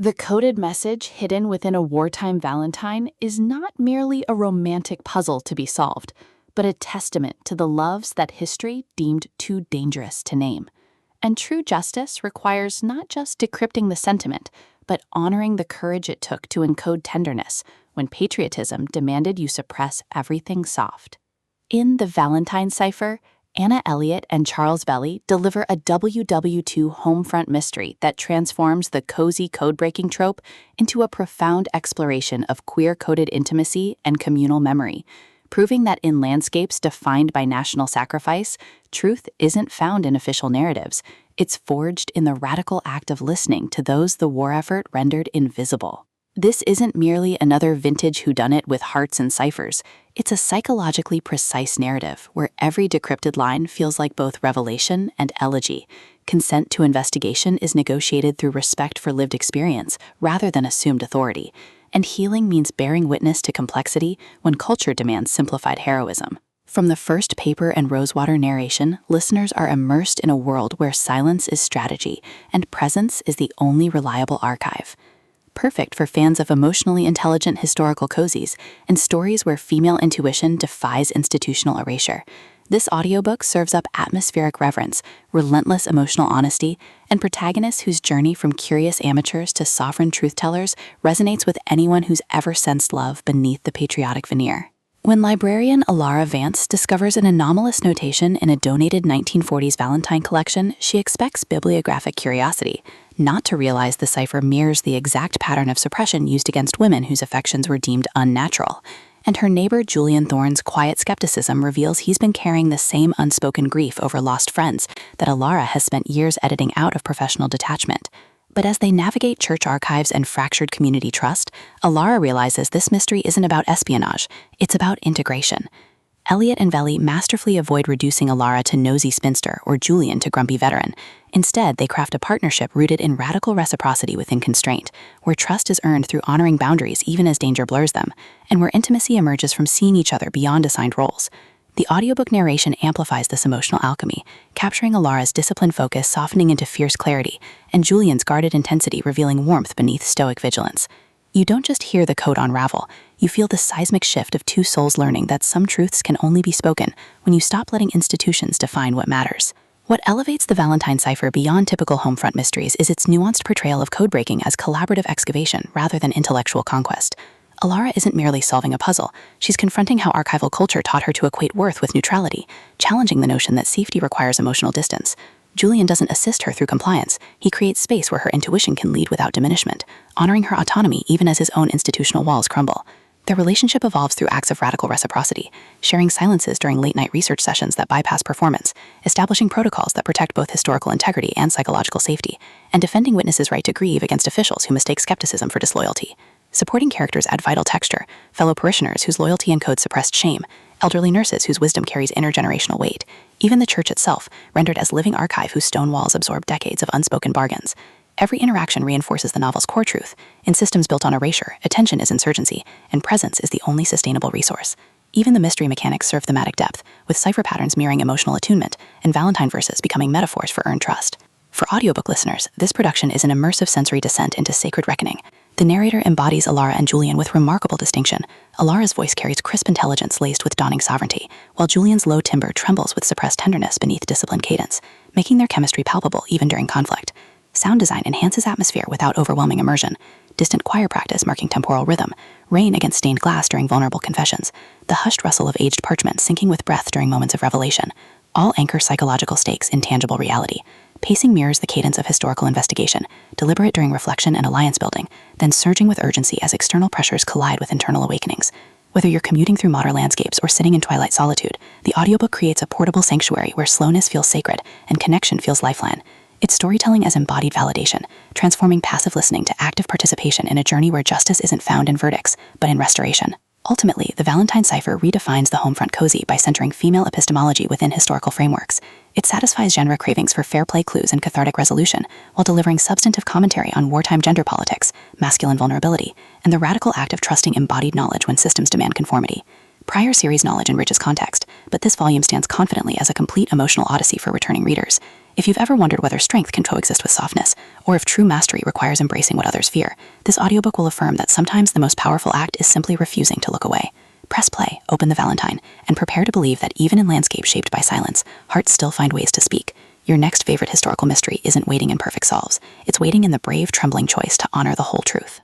The coded message hidden within a wartime Valentine is not merely a romantic puzzle to be solved, but a testament to the loves that history deemed too dangerous to name. And true justice requires not just decrypting the sentiment, but honoring the courage it took to encode tenderness when patriotism demanded you suppress everything soft. In the Valentine Cipher, Anna Elliott and Charles Veley deliver a WWII Homefront mystery that transforms the cozy codebreaking trope into a profound exploration of queer-coded intimacy and communal memory, proving that in landscapes defined by national sacrifice, truth isn't found in official narratives. It's forged in the radical act of listening to those the war effort rendered invisible. This isn't merely another vintage whodunit with hearts and ciphers. It's a psychologically precise narrative where every decrypted line feels like both revelation and elegy. Consent to investigation is negotiated through respect for lived experience rather than assumed authority. And healing means bearing witness to complexity when culture demands simplified heroism. From the first paper and rosewater narration, listeners are immersed in a world where silence is strategy and presence is the only reliable archive. Perfect for fans of emotionally intelligent historical cozies and stories where female intuition defies institutional erasure. This audiobook serves up atmospheric reverence, relentless emotional honesty, and protagonists whose journey from curious amateurs to sovereign truth-tellers resonates with anyone who's ever sensed love beneath the patriotic veneer. When librarian Alara Vance discovers an anomalous notation in a donated 1940s Valentine collection, she expects bibliographic curiosity, not to realize the cipher mirrors the exact pattern of suppression used against women whose affections were deemed unnatural. And her neighbor Julian Thorne's quiet skepticism reveals he's been carrying the same unspoken grief over lost friends that Alara has spent years editing out of professional detachment. But as they navigate church archives and fractured community trust, Alara realizes this mystery isn't about espionage, it's about integration. Elliott and Veley masterfully avoid reducing Alara to nosy spinster or Julian to grumpy veteran. Instead, they craft a partnership rooted in radical reciprocity within constraint, where trust is earned through honoring boundaries even as danger blurs them, and where intimacy emerges from seeing each other beyond assigned roles. The audiobook narration amplifies this emotional alchemy, capturing Alara's disciplined focus softening into fierce clarity, and Julian's guarded intensity revealing warmth beneath stoic vigilance. You don't just hear the code unravel, you feel the seismic shift of two souls learning that some truths can only be spoken when you stop letting institutions define what matters. What elevates the Valentine Cipher beyond typical Homefront mysteries is its nuanced portrayal of codebreaking as collaborative excavation rather than intellectual conquest. Alara isn't merely solving a puzzle, she's confronting how archival culture taught her to equate worth with neutrality, challenging the notion that safety requires emotional distance. Julian doesn't assist her through compliance, he creates space where her intuition can lead without diminishment, honoring her autonomy even as his own institutional walls crumble. Their relationship evolves through acts of radical reciprocity, sharing silences during late-night research sessions that bypass performance, establishing protocols that protect both historical integrity and psychological safety, and defending witnesses' right to grieve against officials who mistake skepticism for disloyalty. Supporting characters add vital texture, fellow parishioners whose loyalty encodes suppressed shame, elderly nurses whose wisdom carries intergenerational weight, even the church itself, rendered as living archive whose stone walls absorb decades of unspoken bargains. Every interaction reinforces the novel's core truth. In systems built on erasure, attention is insurgency, and presence is the only sustainable resource. Even the mystery mechanics serve thematic depth, with cipher patterns mirroring emotional attunement, and Valentine verses becoming metaphors for earned trust. For audiobook listeners, this production is an immersive sensory descent into sacred reckoning. The narrator embodies Alara and Julian with remarkable distinction. Alara's voice carries crisp intelligence laced with dawning sovereignty, while Julian's low timbre trembles with suppressed tenderness beneath disciplined cadence, making their chemistry palpable even during conflict. Sound design enhances atmosphere without overwhelming immersion. Distant choir practice marking temporal rhythm, rain against stained glass during vulnerable confessions, the hushed rustle of aged parchment sinking with breath during moments of revelation, all anchor psychological stakes in tangible reality. Pacing mirrors the cadence of historical investigation, deliberate during reflection and alliance building, then surging with urgency as external pressures collide with internal awakenings. Whether you're commuting through modern landscapes or sitting in twilight solitude, the audiobook creates a portable sanctuary where slowness feels sacred and connection feels lifeline. It's storytelling as embodied validation, transforming passive listening to active participation in a journey where justice isn't found in verdicts, but in restoration. Ultimately, the Valentine Cipher redefines the Homefront cozy by centering female epistemology within historical frameworks. It satisfies genre cravings for fair play clues and cathartic resolution, while delivering substantive commentary on wartime gender politics, masculine vulnerability, and the radical act of trusting embodied knowledge when systems demand conformity. Prior series knowledge enriches context, but this volume stands confidently as a complete emotional odyssey for returning readers. If you've ever wondered whether strength can coexist with softness, or if true mastery requires embracing what others fear, this audiobook will affirm that sometimes the most powerful act is simply refusing to look away. Press play, open the Valentine, and prepare to believe that even in landscapes shaped by silence, hearts still find ways to speak. Your next favorite historical mystery isn't waiting in perfect solves. It's waiting in the brave, trembling choice to honor the whole truth.